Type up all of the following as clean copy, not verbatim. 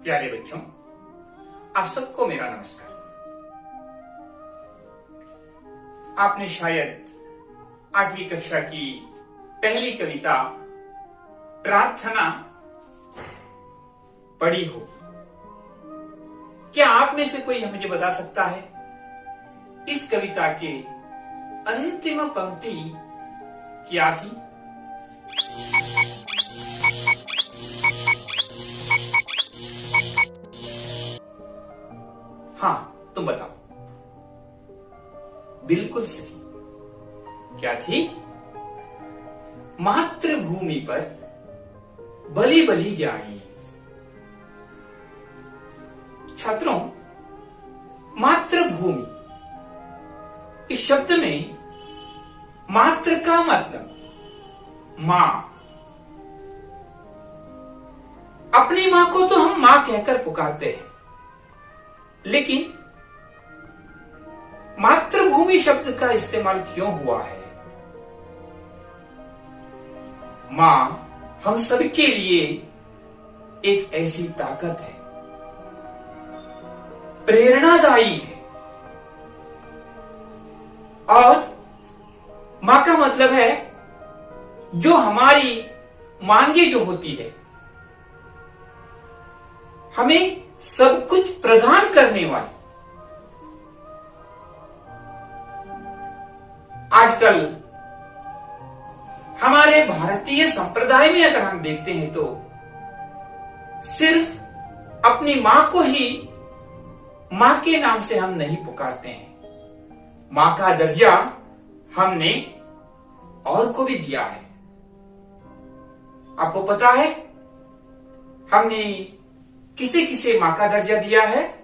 प्यारे बच्चों, आप सबको मेरा नमस्कार। आपने शायद 8वीं कक्षा की पहली कविता प्रार्थना पढ़ी हो। क्या आप में से कोई मुझे बता सकता है इस कविता के अंतिम पंक्ति क्या थी? हाँ, तुम बताओ। बिल्कुल सही। क्या थी? मातृभूमि पर बलि बलि जाए। छात्रों, मातृभूमि इस शब्द में मातृ का मतलब मां। अपनी मां को तो हम मां कहकर पुकारते हैं, लेकिन मातृभूमि शब्द का इस्तेमाल क्यों हुआ है? मां हम सबके लिए एक ऐसी ताकत है, प्रेरणादायी है। और मां का मतलब है जो हमारी मांगे जो होती है, हमें सब कुछ प्रदान करने वाली। आजकल हमारे भारतीय संप्रदाय में अगर हम देखते हैं तो सिर्फ अपनी मां को ही मां के नाम से हम नहीं पुकारते हैं। मां का दर्जा हमने और को भी दिया है। आपको पता है हमने किसे किसे मां का दर्जा दिया है?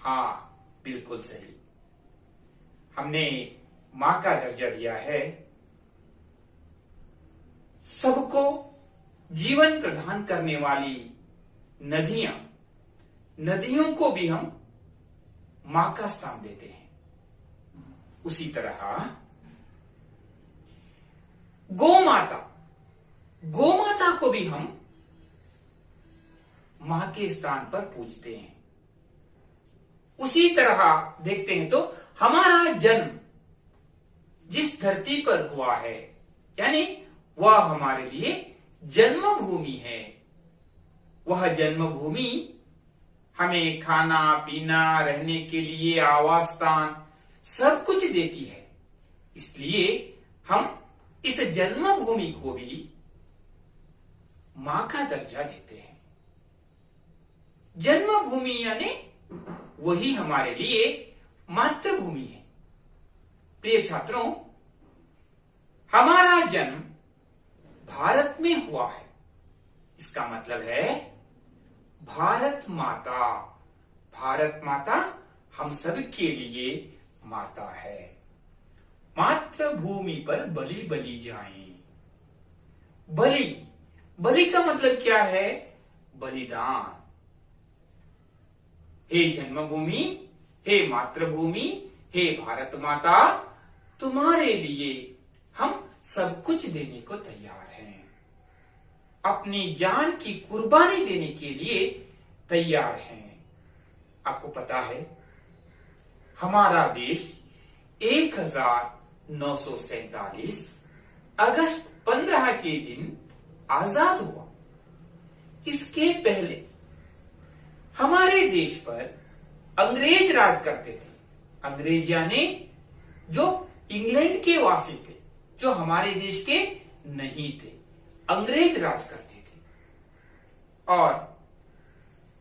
हाँ, बिल्कुल सही। हमने मां का दर्जा दिया है सबको जीवन प्रदान करने वाली नदियां। नदियों को भी हम मां का स्थान देते हैं। उसी तरह गोमाता, गोमाता को भी हम मां के स्थान पर पूजते हैं। उसी तरह देखते हैं तो हमारा जन्म जिस धरती पर हुआ है, यानी वह हमारे लिए जन्मभूमि है। वह जन्मभूमि हमें खाना पीना, रहने के लिए आवास स्थान सब कुछ देती है। इसलिए हम इस जन्मभूमि को भी मां का दर्जा देते हैं। जन्मभूमि यानी वही हमारे लिए मातृभूमि है। प्रिय छात्रों, हमारा जन्म भारत में हुआ है। इसका मतलब है भारत माता। भारत माता हम सब के लिए माता है। मातृभूमि पर बलि बलि जाए। बलि, बलि का मतलब क्या है? बलिदान। हे जन्मभूमि, हे मातृभूमि, हे भारत माता, तुम्हारे लिए हम सब कुछ देने को तैयार हैं। अपनी जान की कुर्बानी देने के लिए तैयार हैं। आपको पता है हमारा देश 1947 अगस्त 15 के दिन आजाद हुआ। इसके पहले हमारे देश पर अंग्रेज राज करते थे। अंग्रेज यानी जो इंग्लैंड के वासी थे, जो हमारे देश के नहीं थे। अंग्रेज राज करते थे और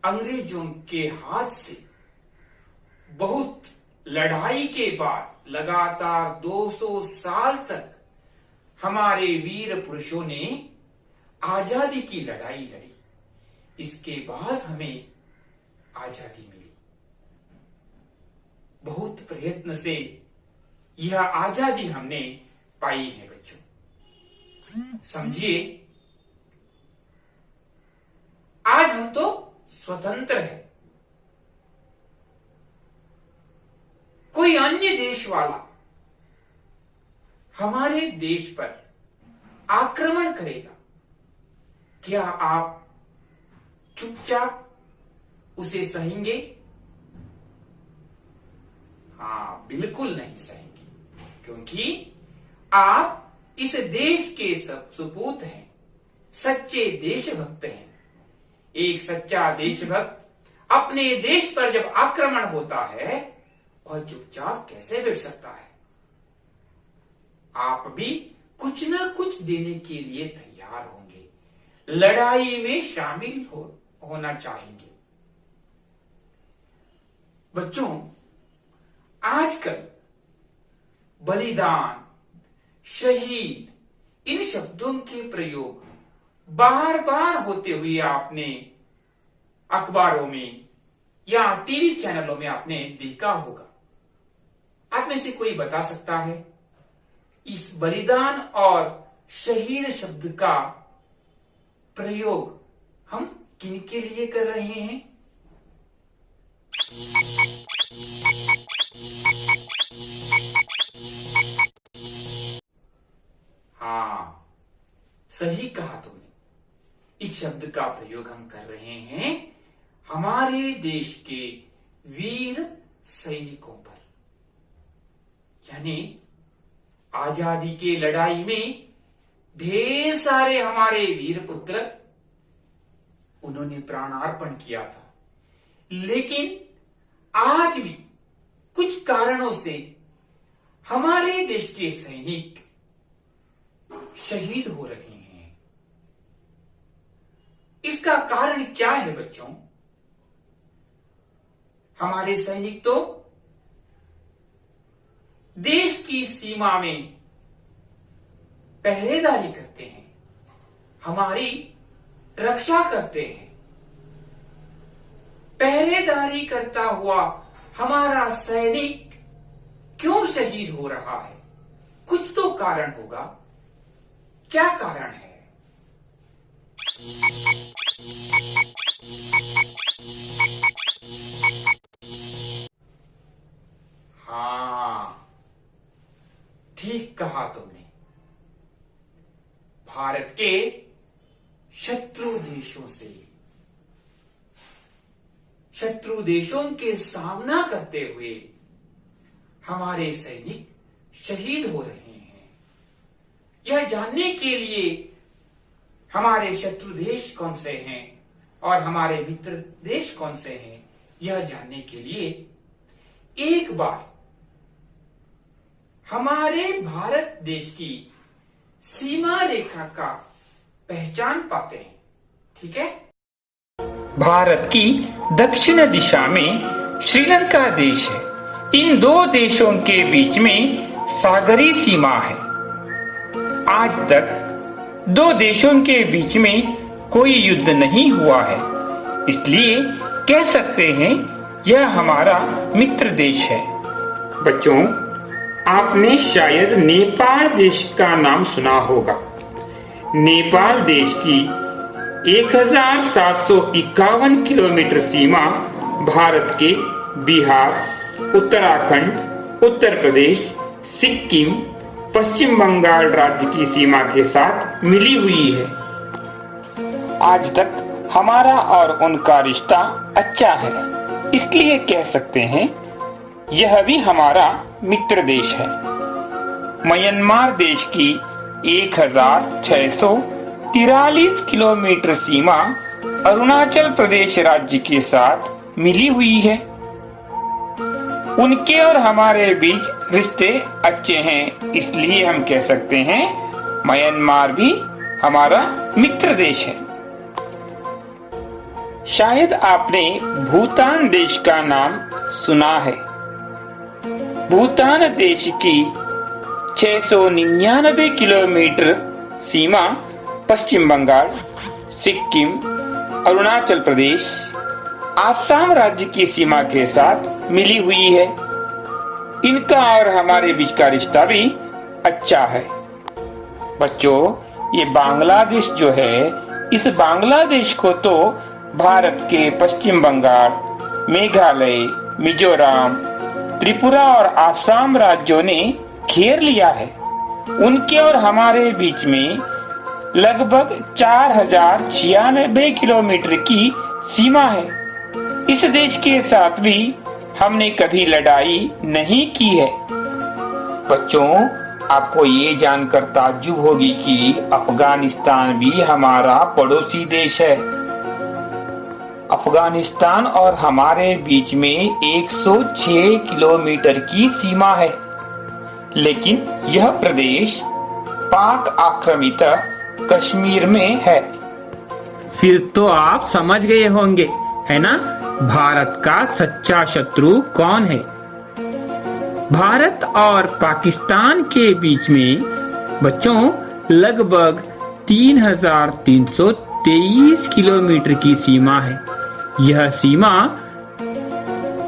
अंग्रेजों के हाथ से बहुत लड़ाई के बाद लगातार 200 साल तक हमारे वीर पुरुषों ने आजादी की लड़ाई लड़ी। इसके बाद हमें आजादी मिली। बहुत प्रयत्न से यह आजादी हमने पाई है बच्चों। समझिए, आज हम तो स्वतंत्र हैं। कोई अन्य देश वाला हमारे देश पर आक्रमण करेगा, क्या आप चुपचाप उसे सहेंगे? हाँ, बिल्कुल नहीं सहेंगे, क्योंकि आप इस देश के सपूत हैं, सच्चे देशभक्त हैं। एक सच्चा देशभक्त अपने देश पर जब आक्रमण होता है वह चुपचाप कैसे बैठ सकता है? आप भी कुछ ना कुछ देने के लिए तैयार होंगे, लड़ाई में शामिल होना चाहेंगे। बच्चों, आजकल बलिदान, शहीद इन शब्दों के प्रयोग बार बार होते हुए आपने अखबारों में या टीवी चैनलों में आपने देखा होगा। आप में से कोई बता सकता है इस बलिदान और शहीद शब्द का प्रयोग हम किन के लिए कर रहे हैं? हाँ, सही कहा तुमने। इस शब्द का प्रयोग हम कर रहे हैं हमारे देश के वीर सैनिकों पर, यानी आजादी के लड़ाई में ढेर सारे हमारे वीर पुत्र, उन्होंने प्राणार्पण किया था। लेकिन आज भी कुछ कारणों से हमारे देश के सैनिक शहीद हो रहे हैं। इसका कारण क्या है बच्चों? हमारे सैनिक तो देश की सीमा में पहरेदारी करते हैं, हमारी रक्षा करते हैं। पहरेदारी करता हुआ हमारा सैनिक क्यों शहीद हो रहा है? कुछ तो कारण होगा। क्या कारण है? हाँ, ठीक कहा तुमने। भारत के शत्रु देशों से, शत्रु देशों के सामना करते हुए हमारे सैनिक शहीद हो रहे हैं। यह जानने के लिए हमारे शत्रु देश कौन से हैं और हमारे मित्र देश कौन से हैं, यह जानने के लिए एक बार हमारे भारत देश की सीमा रेखा का पहचान पाते हैं। ठीक है? भारत की दक्षिण दिशा में श्रीलंका देश है। इन दो देशों के बीच में सागरीय सीमा है। आज तक दो देशों के बीच में कोई युद्ध नहीं हुआ है, इसलिए कह सकते हैं यह हमारा मित्र देश है। बच्चों, आपने शायद नेपाल देश का नाम सुना होगा। नेपाल देश की 1751 किलोमीटर सीमा भारत के बिहार, उत्तराखंड, उत्तर प्रदेश, सिक्किम, पश्चिम बंगाल राज्य की सीमा के साथ मिली हुई है। आज तक हमारा और उनका रिश्ता अच्छा है, इसलिए कह सकते हैं यह भी हमारा मित्र देश है। म्यांमार देश की 1643 किलोमीटर सीमा अरुणाचल प्रदेश राज्य के साथ मिली हुई है। उनके और हमारे बीच रिश्ते अच्छे हैं, इसलिए हम कह सकते हैं म्यांमार भी हमारा मित्र देश है। शायद आपने भूटान देश का नाम सुना है। भूटान देश की 699 किलोमीटर सीमा पश्चिम बंगाल, सिक्किम, अरुणाचल प्रदेश, आसाम राज्य की सीमा के साथ मिली हुई है। इनका और हमारे बीच का रिश्ता भी अच्छा है। बच्चों, ये बांग्लादेश जो है, इस बांग्लादेश को तो भारत के पश्चिम बंगाल, मेघालय, मिजोरम, त्रिपुरा और आसाम राज्यों ने घेर लिया है। उनके और हमारे बीच में लगभग 4096 किलोमीटर की सीमा है। इस देश के साथ भी हमने कभी लड़ाई नहीं की है। बच्चों, आपको ये जानकर ताज्जुब होगी कि अफगानिस्तान भी हमारा पड़ोसी देश है। अफगानिस्तान और हमारे बीच में 106 किलोमीटर की सीमा है, लेकिन यह प्रदेश पाक आक्रामित कश्मीर में है। फिर तो आप समझ गए होंगे, है ना, भारत का सच्चा शत्रु कौन है। भारत और पाकिस्तान के बीच में बच्चों लगभग 3323 किलोमीटर की सीमा है। यह सीमा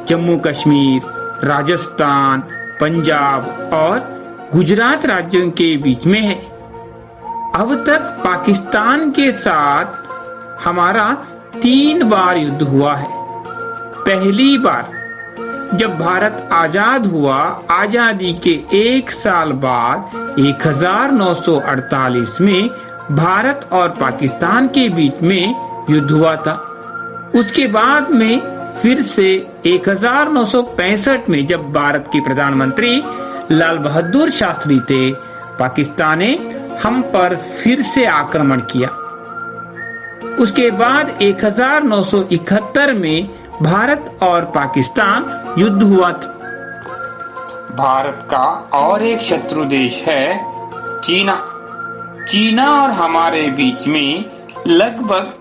जम्मू कश्मीर, राजस्थान, पंजाब और गुजरात राज्यों के बीच में है। अब तक पाकिस्तान के साथ हमारा 3 बार युद्ध हुआ है। पहली बार जब भारत आजाद हुआ, आजादी के 1 साल बाद 1948 में भारत और पाकिस्तान के बीच में युद्ध हुआ था। उसके बाद में फिर से 1965 में जब भारत के प्रधानमंत्री लाल बहादुर शास्त्री थे, पाकिस्तान ने हम पर फिर से आक्रमण किया। उसके बाद 1971 में भारत और पाकिस्तान युद्ध हुआ था। भारत का और एक शत्रु देश है चीना। चीना और हमारे बीच में लगभग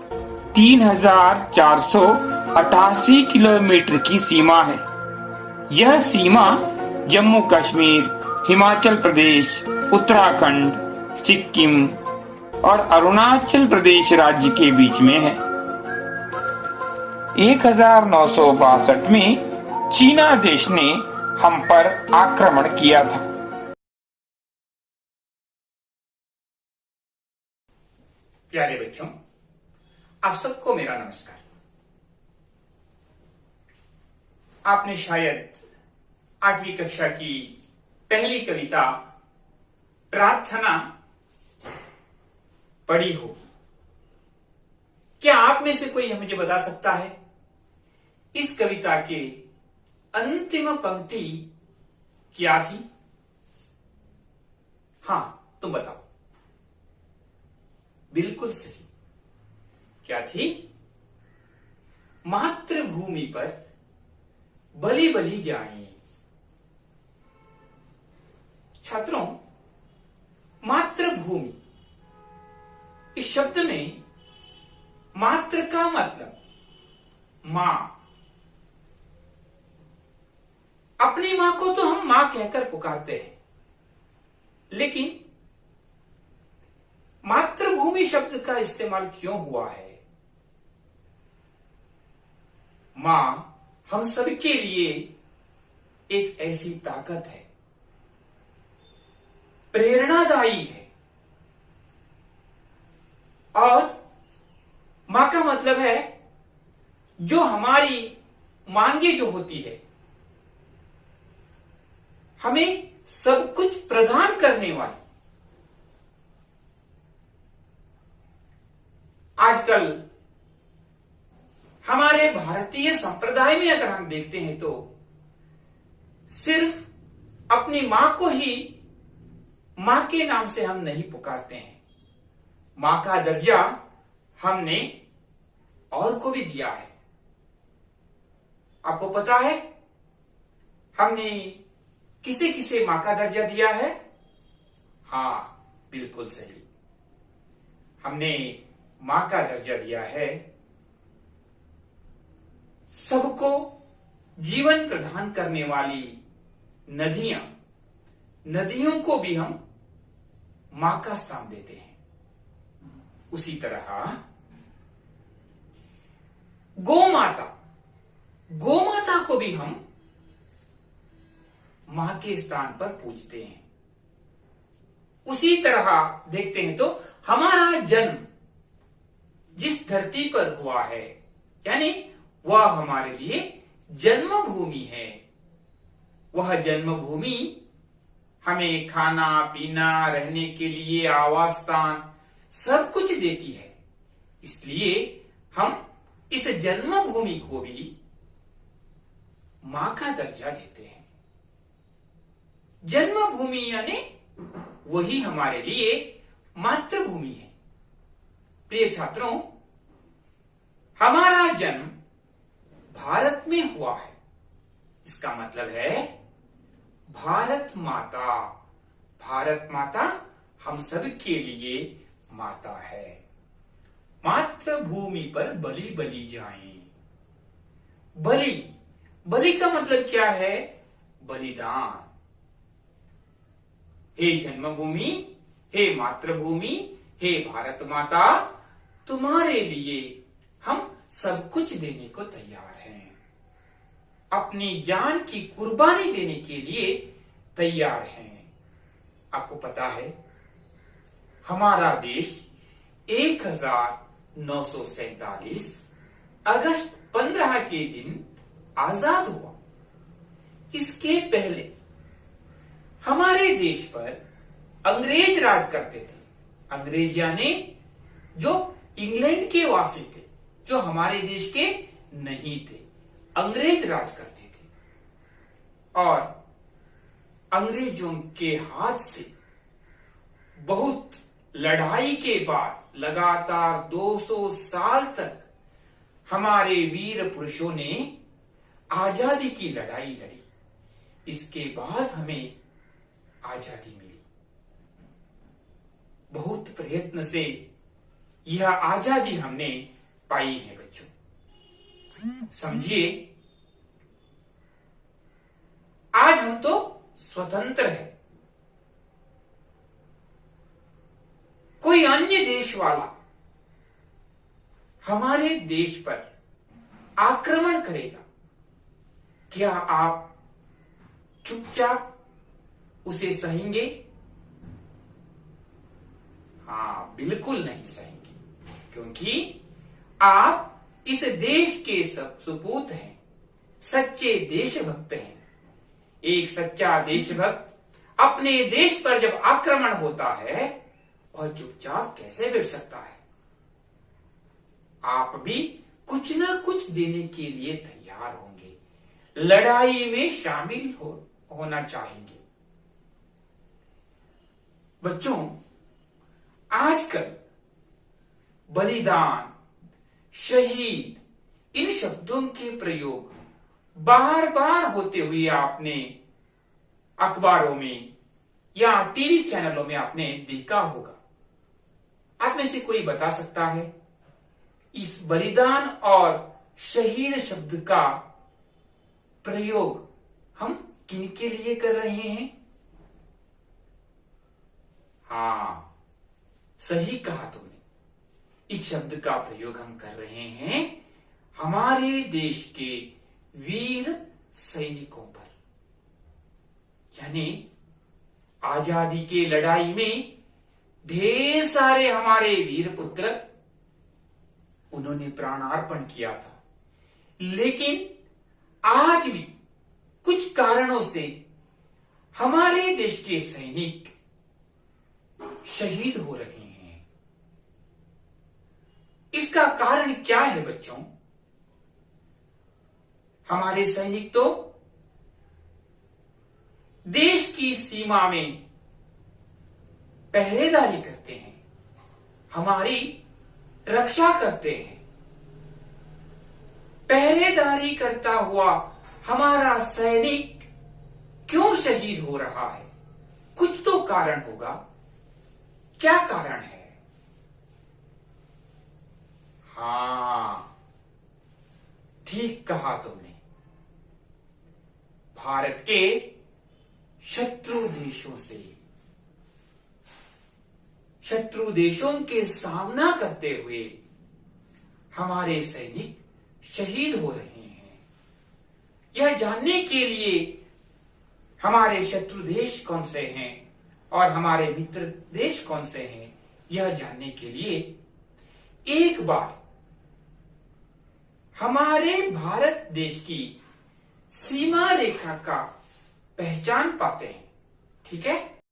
3488 किलोमीटर की सीमा है। यह सीमा जम्मू कश्मीर, हिमाचल प्रदेश, उत्तराखंड, सिक्किम और अरुणाचल प्रदेश राज्य के बीच में है। 1962 में चीना देश ने हम पर आक्रमण किया था। प्यारे बच्चों, आप सबको मेरा नमस्कार। आपने शायद 8वीं कक्षा की पहली कविता प्रार्थना पढ़ी हो। क्या आप में से कोई मुझे बता सकता है इस कविता के अंतिम पंक्ति क्या थी? हाँ, तुम बताओ। बिल्कुल सही। क्या थी? मातृभूमि पर बलि बलि जाएं। छात्रों, मातृभूमि इस शब्द में मातृ का मतलब मां। अपनी मां को तो हम मां कहकर पुकारते हैं, लेकिन मातृभूमि शब्द का इस्तेमाल क्यों हुआ है? मां हम सबके लिए एक ऐसी ताकत है, प्रेरणादायी है। और मां का मतलब है जो हमारी मांगे जो होती है, हमें सब कुछ प्रदान करने वाली। आजकल हमारे भारतीय संप्रदाय में अगर हम देखते हैं तो सिर्फ अपनी मां को ही मां के नाम से हम नहीं पुकारते हैं। मां का दर्जा हमने और को भी दिया है। आपको पता है हमने किसे किसे मां का दर्जा दिया है? हाँ, बिल्कुल सही। हमने मां का दर्जा दिया है सबको जीवन प्रदान करने वाली नदियों को भी हम मां का स्थान देते हैं। उसी तरह गौ माता भी हम मां के स्थान पर पूजते हैं। उसी तरह देखते हैं तो हमारा जन्म जिस धरती पर हुआ है, यानी वह हमारे लिए जन्मभूमि है। वह जन्मभूमि हमें खाना पीना, रहने के लिए आवास स्थान सब कुछ देती है। इसलिए हम इस जन्मभूमि को भी मां का दर्जा देते हैं। जन्मभूमि यानी वही हमारे लिए मातृभूमि है। प्रिय छात्रों, हमारा जन्म भारत में हुआ है। इसका मतलब है भारत माता। भारत माता हम सब के लिए माता है। मातृभूमि पर बलि बलि जाएं। बलि, बलि का मतलब क्या है? बलिदान। हे जन्मभूमि, हे मातृभूमि, हे भारत माता, तुम्हारे लिए हम सब कुछ देने को तैयार हैं। अपनी जान की कुर्बानी देने के लिए तैयार हैं। आपको पता है हमारा देश 1947 अगस्त 15 के दिन आजाद हुआ। इसके पहले हमारे देश पर अंग्रेज राज करते थे। अंग्रेज यानी जो इंग्लैंड के वासी थे, जो हमारे देश के नहीं थे। अंग्रेज राज करते थे और अंग्रेजों के हाथ से बहुत लड़ाई के बाद लगातार 200 साल तक हमारे वीर पुरुषों ने आजादी की लड़ाई लड़ी। इसके बाद हमें आजादी मिली। बहुत प्रयत्न से यह आजादी हमने पाई है बच्चों। समझिए, आज हम तो स्वतंत्र हैं। कोई अन्य देश वाला हमारे देश पर आक्रमण करेगा, क्या आप चुपचाप उसे सहेंगे? हाँ, बिल्कुल नहीं सहेंगे, क्योंकि आप इस देश के सपूत हैं, सच्चे देशभक्त हैं। एक सच्चा देशभक्त अपने देश पर जब आक्रमण होता है, वह चुपचाप कैसे बैठ सकता है? आप भी कुछ ना कुछ देने के लिए तैयार होंगे, लड़ाई में शामिल होना चाहेंगे। बच्चों, आजकल बलिदान, शहीद इन शब्दों के प्रयोग बार बार होते हुए आपने अखबारों में या टीवी चैनलों में आपने देखा होगा। आप में से कोई बता सकता है इस बलिदान और शहीद शब्द का प्रयोग हम किन के लिए कर रहे हैं? हाँ, सही कहा तुमने। इस शब्द का प्रयोग हम कर रहे हैं हमारे देश के वीर सैनिकों पर। यानी आजादी की लड़ाई में ढेर सारे हमारे वीर पुत्र, उन्होंने प्राणार्पण किया था। लेकिन आज भी कुछ कारणों से हमारे देश के सैनिक शहीद हो रहे हैं। इसका कारण क्या है बच्चों? हमारे सैनिक तो देश की सीमा में पहरेदारी करते हैं, हमारी रक्षा करते हैं। पहरेदारी करता हुआ हमारा सैनिक क्यों शहीद हो रहा है? कुछ तो कारण होगा। क्या कारण है? हाँ, ठीक कहा तुमने। भारत के शत्रु देशों से, शत्रु देशों के सामना करते हुए हमारे सैनिक शहीद हो रहे हैं। यह जानने के लिए हमारे शत्रु देश कौन से हैं और हमारे मित्र देश कौन से हैं, यह जानने के लिए एक बार हमारे भारत देश की सीमा रेखा का पहचान पाते हैं। ठीक है।